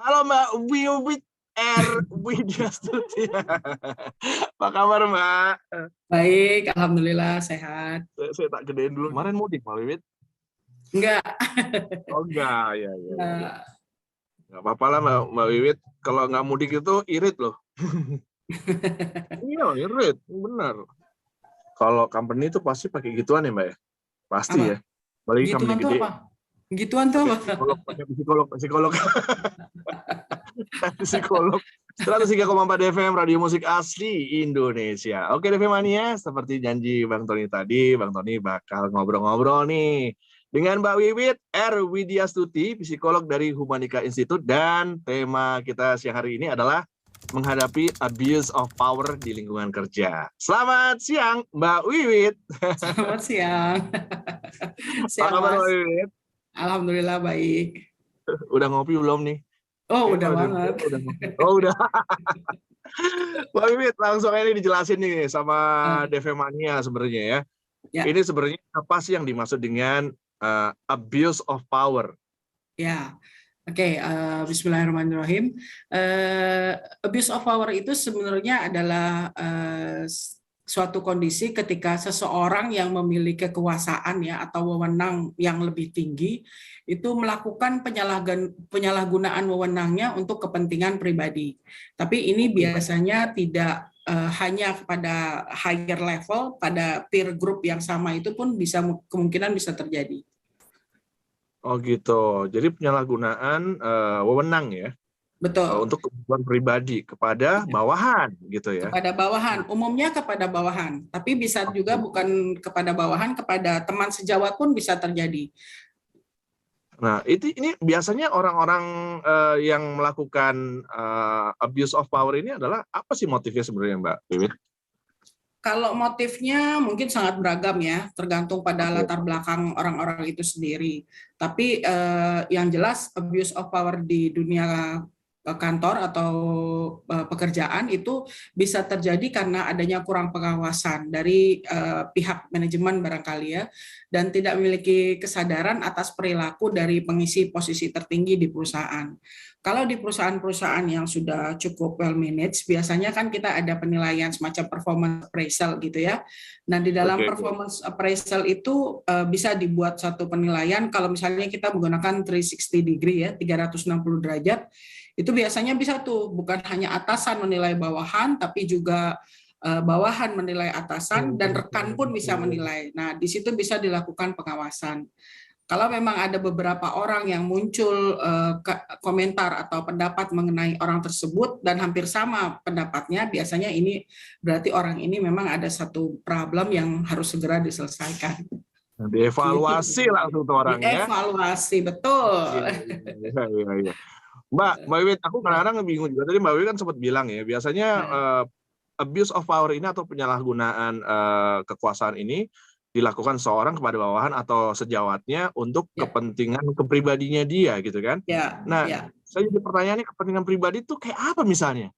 Halo Mbak Wiwit Widyastuti. Apa kabar Mbak? Baik, alhamdulillah sehat. Saya tak gedein dulu. Kemarin mudik Mbak Wiwit? Enggak. Oh enggak, ya. Enggak. Nggak apa-apa lah Mbak Wiwit. Kalau nggak mudik itu irit loh. Iya, irit, benar. Kalau company itu pasti pakai gituan ya Mbak ya? Pasti Apa? ya. Apalagi company Gituan tuh gede. apa? Gituan tuh apa? Pakai psikolog. Psikolog. 103,4 FM Radio Musik Asli Indonesia. Oke DV Mania, seperti janji Bang Tony tadi, Bang Tony bakal ngobrol-ngobrol nih dengan Mbak Wiwit Widyastuti, psikolog dari Humanika Institute, dan tema kita siang hari ini adalah menghadapi abuse of power di lingkungan kerja. Selamat siang Mbak Wiwit. Selamat siang. Apa kabar Mbak Wiwit? Alhamdulillah baik. Udah ngopi belum nih? Oh, udah banget. Udah. Mbak Wiwit, langsung aja dijelasin nih sama DV Mania sebenarnya ya. Ini sebenarnya apa sih yang dimaksud dengan abuse of power? Ya, oke. Bismillahirrahmanirrahim. Abuse of power itu sebenarnya adalah suatu kondisi ketika seseorang yang memiliki kekuasaan ya atau wewenang yang lebih tinggi itu melakukan penyalahgunaan wewenangnya untuk kepentingan pribadi. Tapi ini biasanya tidak hanya pada higher level, pada peer group yang sama itu pun kemungkinan bisa terjadi. Oh gitu. Jadi penyalahgunaan wewenang ya. Betul. Untuk kebutuhan pribadi kepada bawahan gitu ya. Kepada bawahan, umumnya kepada bawahan, tapi bisa juga bukan kepada bawahan, kepada teman sejawat pun bisa terjadi. Nah, ini biasanya orang-orang yang melakukan abuse of power ini adalah apa sih motifnya sebenarnya Mbak Wiwit? Kalau motifnya mungkin sangat beragam ya, tergantung pada latar belakang orang-orang itu sendiri. Tapi yang jelas abuse of power di dunia kantor atau pekerjaan itu bisa terjadi karena adanya kurang pengawasan dari pihak manajemen barangkali ya, dan tidak memiliki kesadaran atas perilaku dari pengisi posisi tertinggi di perusahaan. Kalau di perusahaan-perusahaan yang sudah cukup well managed, biasanya kan kita ada penilaian semacam performance appraisal gitu ya. Nah di dalam performance appraisal itu bisa dibuat satu penilaian kalau misalnya kita menggunakan 360 degree ya, 360 derajat, itu biasanya bisa tuh bukan hanya atasan menilai bawahan, tapi juga bawahan menilai atasan dan rekan pun bisa menilai. Nah di situ bisa dilakukan pengawasan. Kalau memang ada beberapa orang yang muncul komentar atau pendapat mengenai orang tersebut dan hampir sama pendapatnya, biasanya ini berarti orang ini memang ada satu problem yang harus segera diselesaikan. Dievaluasi langsung tuh orangnya. Dievaluasi, betul. Iya. Mbak Wiwit, aku kadang-kadang bingung juga. Tadi Mbak Wiwit kan sempat bilang ya, biasanya abuse of power ini atau penyalahgunaan kekuasaan ini dilakukan seorang kepada bawahan atau sejawatnya untuk kepentingan kepribadinya dia gitu kan. Saya jadi pertanyaannya, kepentingan pribadi itu kayak apa misalnya?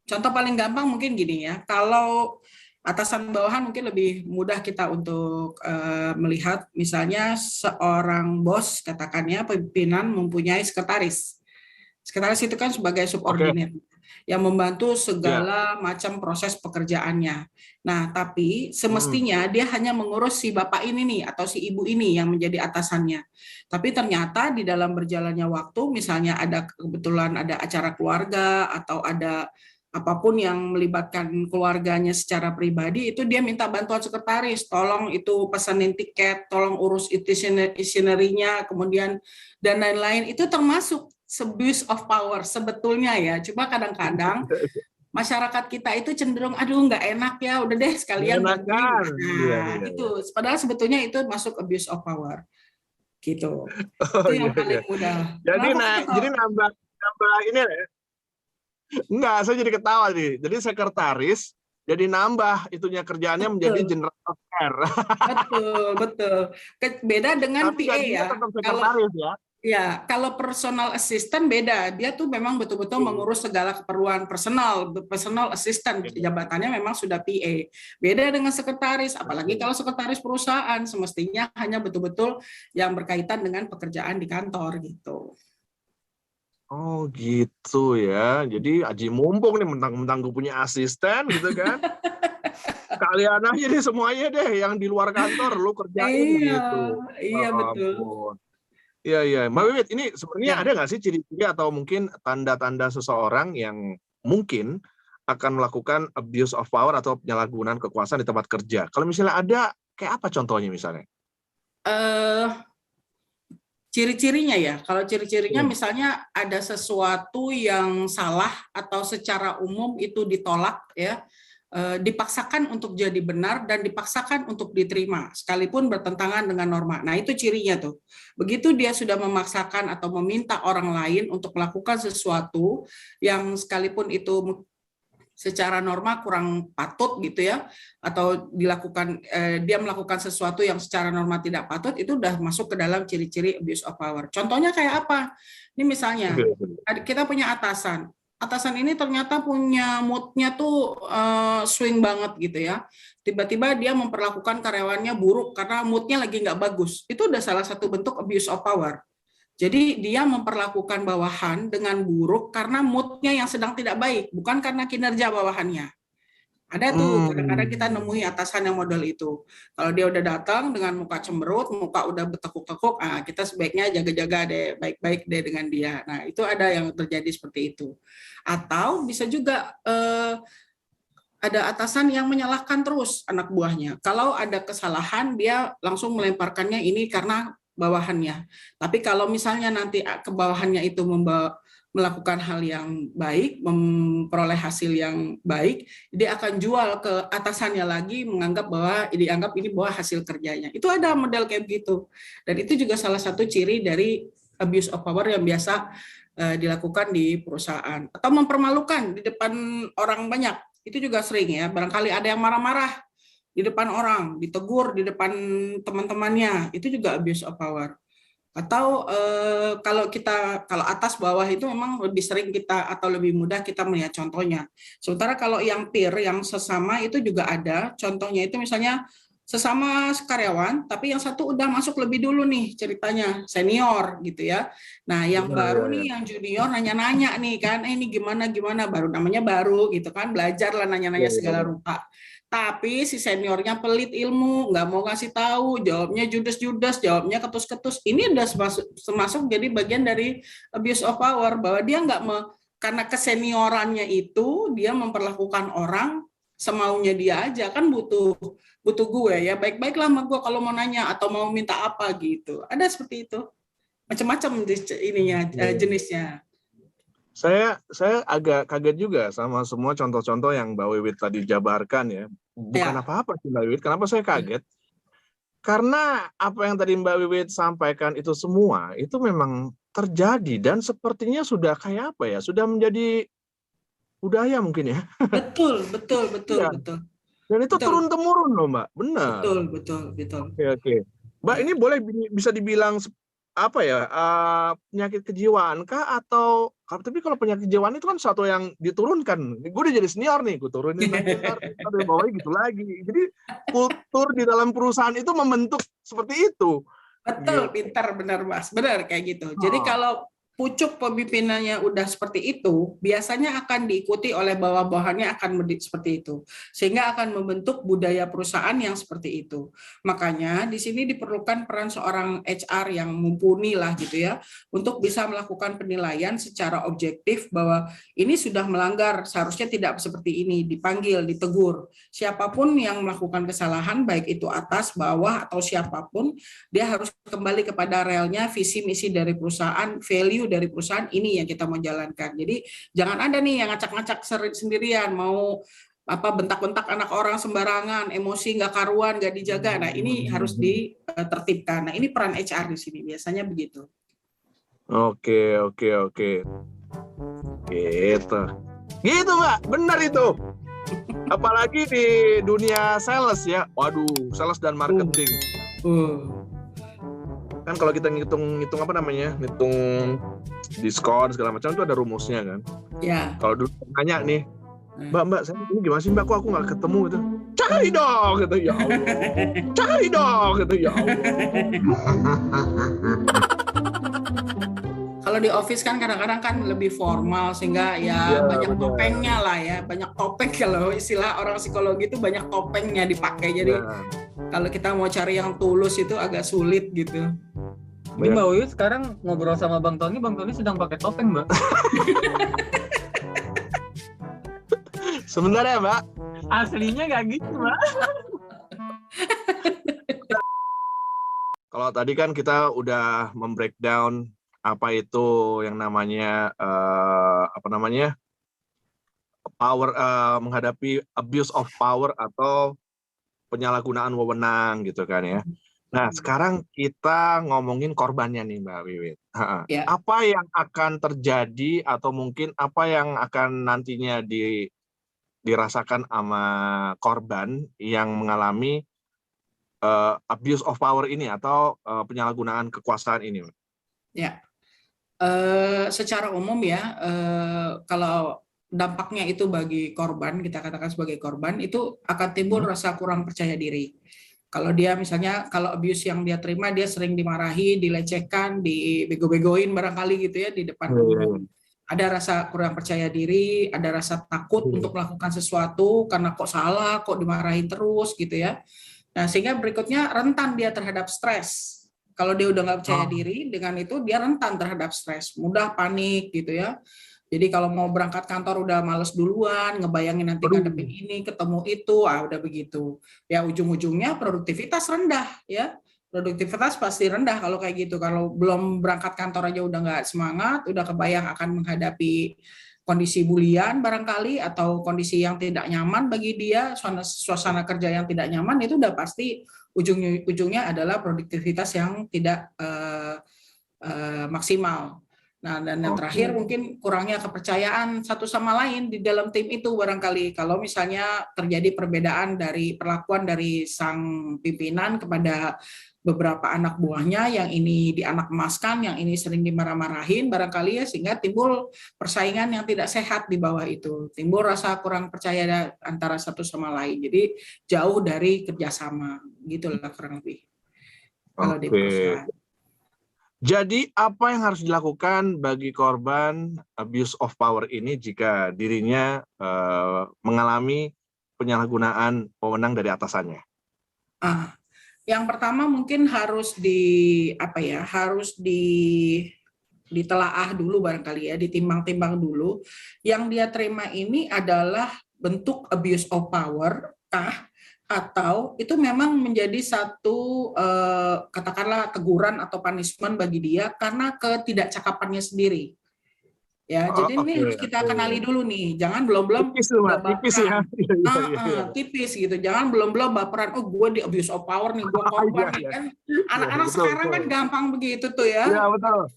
Contoh paling gampang mungkin gini ya, kalau atasan bawahan mungkin lebih mudah kita untuk melihat, misalnya seorang bos katakannya pimpinan mempunyai sekretaris. Sekretaris itu kan sebagai subordinat yang membantu segala macam proses pekerjaannya. Nah, tapi semestinya dia hanya mengurus si bapak ini nih atau si ibu ini yang menjadi atasannya. Tapi ternyata di dalam berjalannya waktu, misalnya kebetulan ada acara keluarga atau ada apapun yang melibatkan keluarganya secara pribadi, itu dia minta bantuan sekretaris, tolong itu pesanin tiket, tolong urus itinerary-nya, kemudian dan lain-lain. Itu termasuk abuse of power sebetulnya ya. Cuma kadang-kadang masyarakat kita itu cenderung aduh nggak enak ya, udah deh sekalian bantuin. Itu padahal sebetulnya itu masuk abuse of power. Gitu. Itu yang paling mudah. Jadi nambah ini ya. Enggak, saya jadi ketawa nih. Jadi sekretaris jadi nambah itunya kerjaannya menjadi general affair. Betul. Beda dengan PA ya. Kalau personal assistant beda. Dia tuh memang betul-betul mengurus segala keperluan personal assistant, jabatannya memang sudah PA. Beda dengan sekretaris, apalagi kalau sekretaris perusahaan semestinya hanya betul-betul yang berkaitan dengan pekerjaan di kantor gitu. Oh gitu ya. Jadi aji mumpung nih, mentang-mentang gue punya asisten gitu kan. Kalian aja deh semuanya deh yang di luar kantor lu kerjain Iya, gitu. iya Ya betul. ampun. Iya iya. Mbak Ya, Wiwit, ini sebenarnya ada ya. nggak sih ciri-ciri atau mungkin tanda-tanda seseorang yang mungkin akan melakukan abuse of power atau penyalahgunaan kekuasaan di tempat kerja? Kalau misalnya ada, kayak apa contohnya misalnya? Eh, Ciri-cirinya ya, kalau ciri-cirinya Hmm. misalnya ada sesuatu yang salah atau secara umum itu ditolak ya, dipaksakan untuk jadi benar dan dipaksakan untuk diterima sekalipun bertentangan dengan norma. Nah, itu cirinya tuh. Begitu dia sudah memaksakan atau meminta orang lain untuk melakukan sesuatu yang sekalipun itu secara norma kurang patut gitu ya, atau dia melakukan sesuatu yang secara norma tidak patut, itu udah masuk ke dalam ciri-ciri abuse of power. Contohnya kayak apa? Ini misalnya kita punya atasan ini ternyata punya moodnya tuh swing banget gitu ya. Tiba-tiba dia memperlakukan karyawannya buruk karena moodnya lagi nggak bagus. Itu udah salah satu bentuk abuse of power. Jadi dia memperlakukan bawahan dengan buruk karena moodnya yang sedang tidak baik, bukan karena kinerja bawahannya. Ada tuh kadang-kadang kita nemui atasan yang model itu. Kalau dia udah datang dengan muka cemberut, muka udah bertekuk-tekuk, kita sebaiknya jaga-jaga deh, baik-baik deh dengan dia. Nah, itu ada yang terjadi seperti itu. Atau bisa juga ada atasan yang menyalahkan terus anak buahnya. Kalau ada kesalahan, dia langsung melemparkannya ini karena bawahannya. Tapi kalau misalnya nanti ke bawahannya itu melakukan hal yang baik, memperoleh hasil yang baik, dia akan jual ke atasannya lagi, dianggap ini bahwa hasil kerjanya. Itu ada model kayak gitu. Dan itu juga salah satu ciri dari abuse of power yang biasa dilakukan di perusahaan. Atau mempermalukan di depan orang banyak. Itu juga sering ya, barangkali ada yang marah-marah di depan orang, ditegur di depan teman-temannya, itu juga abuse of power. Atau kalau atas bawah itu memang lebih sering kita atau lebih mudah kita melihat contohnya. Sementara kalau yang peer, yang sesama itu juga ada, contohnya itu misalnya sesama karyawan, tapi yang satu udah masuk lebih dulu nih ceritanya, senior gitu ya. Nah, yang baru nih, yang junior nanya-nanya nih kan, ini gimana, baru namanya baru gitu kan, belajar lah nanya-nanya segala rupa. Tapi si seniornya pelit ilmu, nggak mau ngasih tahu, jawabnya judes-judes, jawabnya ketus-ketus. Ini udah termasuk jadi bagian dari abuse of power, bahwa dia karena keseniorannya itu, dia memperlakukan orang semaunya dia aja, kan butuh gue ya, baik-baiklah sama gue kalau mau nanya atau mau minta apa gitu. Ada seperti itu, macam-macam jenisnya. Saya agak kaget juga sama semua contoh-contoh yang Mbak Wiwit tadi jabarkan ya. Bukan apa-apa sih Mbak Wiwit, kenapa saya kaget? Karena apa yang tadi Mbak Wiwit sampaikan itu semua, itu memang terjadi dan sepertinya sudah kayak apa ya, sudah menjadi budaya mungkin ya. Betul. Ya. Dan itu turun-temurun loh Mbak, benar. Betul. Oke. Mbak, ini bisa dibilang apa ya, penyakit kejiwaan kah atau, tapi kalau penyakit kejiwaan itu kan sesuatu yang diturunkan. Gue udah jadi senior nih, gue turunin lagi, ntar bawahnya gitu lagi. Jadi kultur di dalam perusahaan itu membentuk seperti itu. Betul, pintar, benar Mas, benar kayak gitu. Jadi kalau pucuk pemimpinannya udah seperti itu, biasanya akan diikuti oleh bawah-bawahannya akan seperti itu. Sehingga akan membentuk budaya perusahaan yang seperti itu. Makanya di sini diperlukan peran seorang HR yang mumpuni lah gitu ya, untuk bisa melakukan penilaian secara objektif bahwa ini sudah melanggar, seharusnya tidak seperti ini, dipanggil, ditegur. Siapapun yang melakukan kesalahan, baik itu atas, bawah, atau siapapun, dia harus kembali kepada realnya, visi misi dari perusahaan, value dari perusahaan, ini yang kita mau jalankan. Jadi jangan ada nih yang ngacak-ngacak sendirian, mau bentak-bentak anak orang sembarangan, emosi nggak karuan, nggak dijaga. Nah, ini harus ditertibkan. Nah, ini peran HR di sini biasanya begitu. Oke. Gitu Mbak, benar itu. Apalagi di dunia sales ya. Waduh, sales dan marketing. Kan kalau kita ngitung apa namanya, ngitung diskon segala macam itu ada rumusnya kan. Ya. Kalau dulu nanya nih, Mbak, saya ini gimana sih Mbak, kok aku nggak ketemu gitu. Cari dong, gitu ya Allah. Cari dong, gitu ya Allah. Kalau kalau di office kan kadang-kadang kan lebih formal sehingga ya banyak topengnya lah ya, banyak topeng. Kalau istilah orang psikologi itu banyak topengnya dipakai. Jadi kalau kita mau cari yang tulus itu agak sulit gitu. Ini Mbak Wiwit sekarang ngobrol sama Bang Tony sedang pakai topeng, Mbak. Sebentar ya, Mbak. Aslinya nggak gitu, Mbak. Kalau tadi kan kita udah membreakdown apa itu yang namanya power, menghadapi abuse of power atau penyalahgunaan wewenang gitu kan ya. Nah, sekarang kita ngomongin korbannya nih Mbak Wiwit. Ya. Apa yang akan terjadi atau mungkin apa yang akan nantinya dirasakan sama korban yang mengalami abuse of power ini atau penyalahgunaan kekuasaan ini? Ya, secara umum ya, kalau dampaknya itu bagi korban, kita katakan sebagai korban, itu akan timbul rasa kurang percaya diri. Kalau dia misalnya, kalau abuse yang dia terima, dia sering dimarahi, dilecehkan, dibego-begoin barangkali gitu ya di depan umum. Ada rasa kurang percaya diri, ada rasa takut untuk melakukan sesuatu karena kok salah, kok dimarahin terus gitu ya. Nah, sehingga berikutnya rentan dia terhadap stres. Kalau dia udah nggak percaya diri, dengan itu dia rentan terhadap stres, mudah panik gitu ya. Jadi kalau mau berangkat kantor udah males duluan, ngebayangin nanti ngadepin ini, ketemu itu, udah begitu. Ya ujung-ujungnya produktivitas rendah ya. Produktivitas pasti rendah kalau kayak gitu. Kalau belum berangkat kantor aja udah nggak semangat, udah kebayang akan menghadapi kondisi bulian barangkali atau kondisi yang tidak nyaman bagi dia, suasana kerja yang tidak nyaman, itu udah pasti ujungnya adalah produktivitas yang tidak maksimal. Nah, dan yang terakhir mungkin kurangnya kepercayaan satu sama lain di dalam tim itu barangkali. Kalau misalnya terjadi perbedaan dari perlakuan dari sang pimpinan kepada beberapa anak buahnya, yang ini dianak emaskan, yang ini sering dimarah-marahin barangkali ya, sehingga timbul persaingan yang tidak sehat di bawah itu. Timbul rasa kurang percaya antara satu sama lain. Jadi jauh dari kerjasama, gitulah kurang lebih. Kalau di perusahaan. Jadi apa yang harus dilakukan bagi korban abuse of power ini jika dirinya mengalami penyalahgunaan wewenang dari atasannya? Yang pertama mungkin harus ditelaah dulu barangkali ya, ditimbang-timbang dulu. Yang dia terima ini adalah bentuk abuse of power atau itu memang menjadi satu katakanlah teguran atau punishment bagi dia karena ketidakcakapannya sendiri. Ya, jadi ini harus kita kenali dulu nih. Jangan belum-belum tipis gitu. Jangan belum-belum baperan, gue di abuse of power nih, gue korban nih kan. Anak-anak sekarang kan gampang begitu tuh ya. Iya, betul.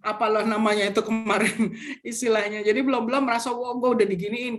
Apalah namanya itu kemarin istilahnya. Jadi belum-belum merasa gue udah diginiin.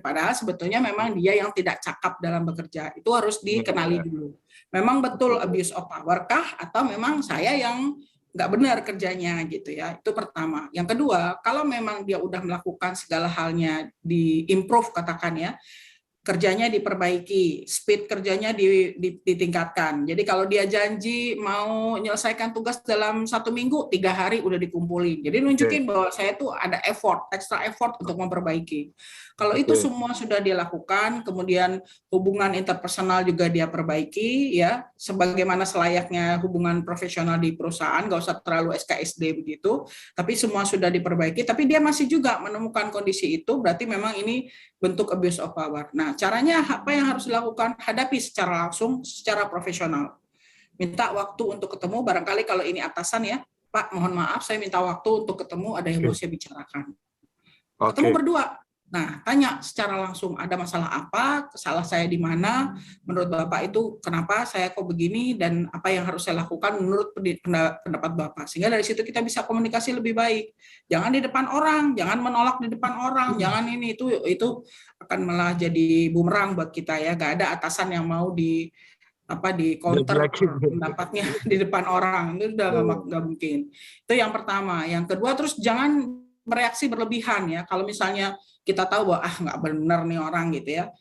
Padahal sebetulnya memang dia yang tidak cakap dalam bekerja. Itu harus dikenali dulu. Memang betul abuse of power kah atau memang saya yang nggak benar kerjanya gitu ya. Itu pertama. Yang kedua, kalau memang dia udah melakukan segala halnya di-improve katakan ya, kerjanya diperbaiki, speed kerjanya ditingkatkan. Jadi kalau dia janji mau menyelesaikan tugas dalam 1 minggu, 3 hari udah dikumpulin. Jadi nunjukin bahwa saya tuh ada extra effort untuk memperbaiki. Kalau itu semua sudah dia lakukan, kemudian hubungan interpersonal juga dia perbaiki, ya, sebagaimana selayaknya hubungan profesional di perusahaan, nggak usah terlalu SKSD begitu, tapi semua sudah diperbaiki, tapi dia masih juga menemukan kondisi itu, berarti memang ini bentuk abuse of power. Nah, caranya apa yang harus dilakukan? Hadapi secara langsung, secara profesional. Minta waktu untuk ketemu, barangkali kalau ini atasan ya, Pak, mohon maaf, saya minta waktu untuk ketemu, ada yang mau saya bicarakan. Ketemu berdua. Nah, tanya secara langsung, ada masalah apa, salah saya di mana, menurut Bapak itu kenapa saya kok begini, dan apa yang harus saya lakukan menurut pendapat Bapak. Sehingga dari situ kita bisa komunikasi lebih baik. Jangan di depan orang, jangan menolak di depan orang, jangan ini, itu akan malah jadi bumerang buat kita ya. Gak ada atasan yang mau di counter pendapatnya di depan orang, itu udah nggak mungkin. Itu yang pertama. Yang kedua, terus jangan bereaksi berlebihan ya. Kalau misalnya kita tahu bahwa nggak benar nih orang gitu ya,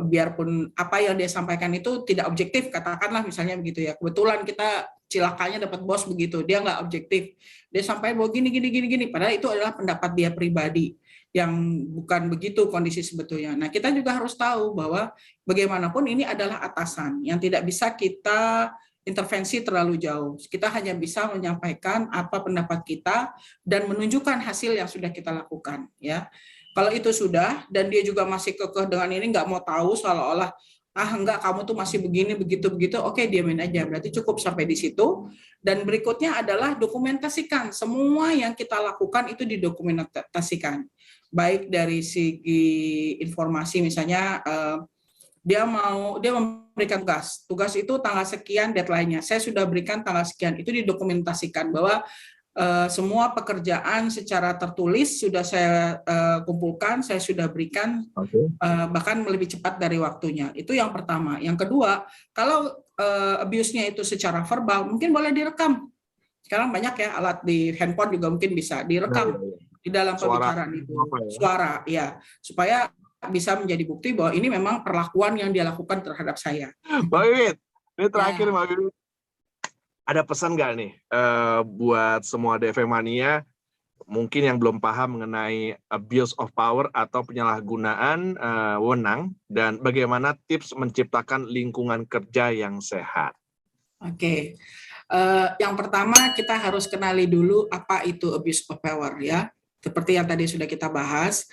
biarpun apa yang dia sampaikan itu tidak objektif, katakanlah misalnya begitu ya, kebetulan kita cilakanya dapat bos begitu, dia nggak objektif. Dia sampaikan bahwa gini, padahal itu adalah pendapat dia pribadi yang bukan begitu kondisi sebetulnya. Nah, kita juga harus tahu bahwa bagaimanapun ini adalah atasan yang tidak bisa kita intervensi terlalu jauh. Kita hanya bisa menyampaikan apa pendapat kita dan menunjukkan hasil yang sudah kita lakukan, ya. Kalau itu sudah dan dia juga masih kekeh dengan ini, nggak mau tahu, seolah-olah enggak, kamu tuh masih begini begitu, oke, diamin aja, berarti cukup sampai di situ. Dan berikutnya adalah dokumentasikan semua yang kita lakukan, itu didokumentasikan, baik dari segi informasi, misalnya dia memberikan tugas itu tanggal sekian deadline-nya, saya sudah berikan tanggal sekian, itu didokumentasikan bahwa semua pekerjaan secara tertulis sudah saya kumpulkan, saya sudah berikan, bahkan lebih cepat dari waktunya. Itu yang pertama. Yang kedua, kalau abuse-nya itu secara verbal, mungkin boleh direkam. Sekarang banyak ya alat di handphone juga mungkin bisa direkam di dalam pembicaraan itu. Suara, ya, supaya bisa menjadi bukti bahwa ini memang perlakuan yang dia lakukan terhadap saya. Mbak Wiwit, ini terakhir Mbak Wiwit. Ada pesan nggak nih buat semua DFM Mania mungkin yang belum paham mengenai abuse of power atau penyalahgunaan wewenang, dan bagaimana tips menciptakan lingkungan kerja yang sehat? Oke. Yang pertama kita harus kenali dulu apa itu abuse of power, ya. Seperti yang tadi sudah kita bahas,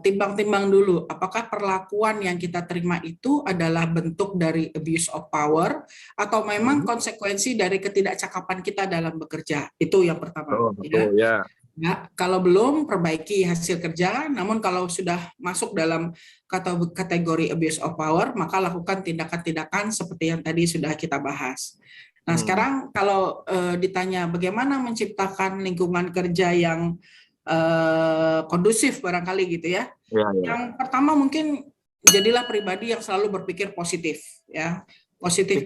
timbang-timbang dulu apakah perlakuan yang kita terima itu adalah bentuk dari abuse of power atau memang konsekuensi dari ketidakcakapan kita dalam bekerja. Itu yang pertama. Betul, ya. Ya, kalau belum, perbaiki hasil kerja. Namun kalau sudah masuk dalam kategori abuse of power, maka lakukan tindakan-tindakan seperti yang tadi sudah kita bahas. Nah, sekarang kalau ditanya bagaimana menciptakan lingkungan kerja yang kondusif barangkali gitu ya. Yang pertama mungkin jadilah pribadi yang selalu berpikir positif, ya. Positif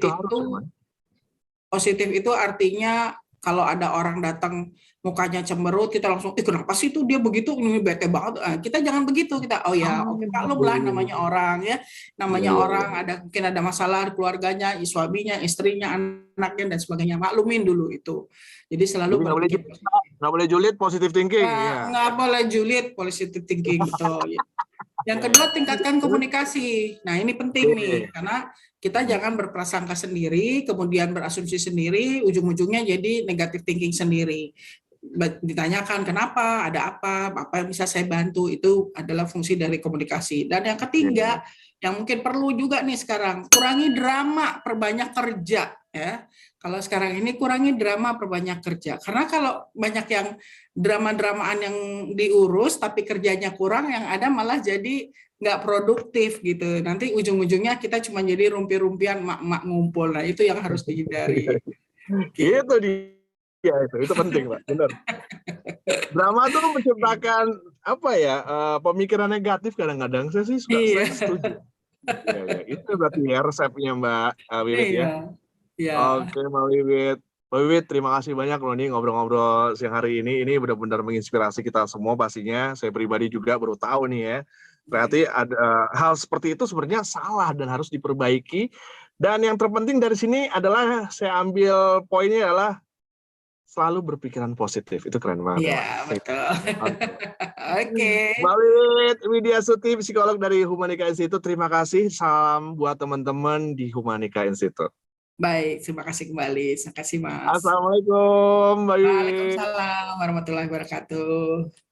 itu artinya kalau ada orang datang mukanya cemberut, kita langsung, kenapa sih tuh dia begitu, ini bete banget. Kita jangan begitu, kita maklum lah, namanya orang, ya, namanya orang, mungkin ada masalah keluarganya, suaminya, istrinya, anaknya dan sebagainya, maklumin dulu itu. Jadi selalu nggak boleh julid, positive thinking. Nggak boleh julid, positive thinking, betul. Yang kedua, tingkatkan komunikasi. Nah, ini penting nih, karena kita jangan berprasangka sendiri, kemudian berasumsi sendiri, ujung-ujungnya jadi negative thinking sendiri. Ditanyakan kenapa, ada apa yang bisa saya bantu, itu adalah fungsi dari komunikasi. Dan yang ketiga, yang mungkin perlu juga nih sekarang, kurangi drama, perbanyak kerja, ya. Kalau sekarang ini kurangi drama, perbanyak kerja. Karena kalau banyak yang drama-dramaan yang diurus tapi kerjanya kurang, yang ada malah jadi nggak produktif gitu. Nanti ujung-ujungnya kita cuma jadi rumpi-rumpian mak-mak ngumpul. Nah, itu yang harus dihindari. Itu dia, itu penting, Pak. Benar. Drama tuh menciptakan pemikiran negatif kadang-kadang. Saya sih saya setuju. Itu berarti ya resepnya Mbak Wiwit, ya. Oke, Mbak Wiwit. Mbak Wiwit, terima kasih banyak loh nih ngobrol-ngobrol siang hari ini. Ini benar-benar menginspirasi kita semua pastinya. Saya pribadi juga baru tahu nih ya. Berarti ada hal seperti itu sebenarnya salah dan harus diperbaiki. Dan yang terpenting dari sini adalah saya ambil poinnya adalah selalu berpikiran positif. Itu keren banget. Iya, betul. Oke. Mbak Wiwit Widiasuti, psikolog dari Humanika Institute. Terima kasih. Salam buat teman-teman di Humanika Institute. Baik, terima kasih kembali. Terima kasih, Mas. Assalamualaikum, Mbak Wiwit. Waalaikumsalam warahmatullahi wabarakatuh.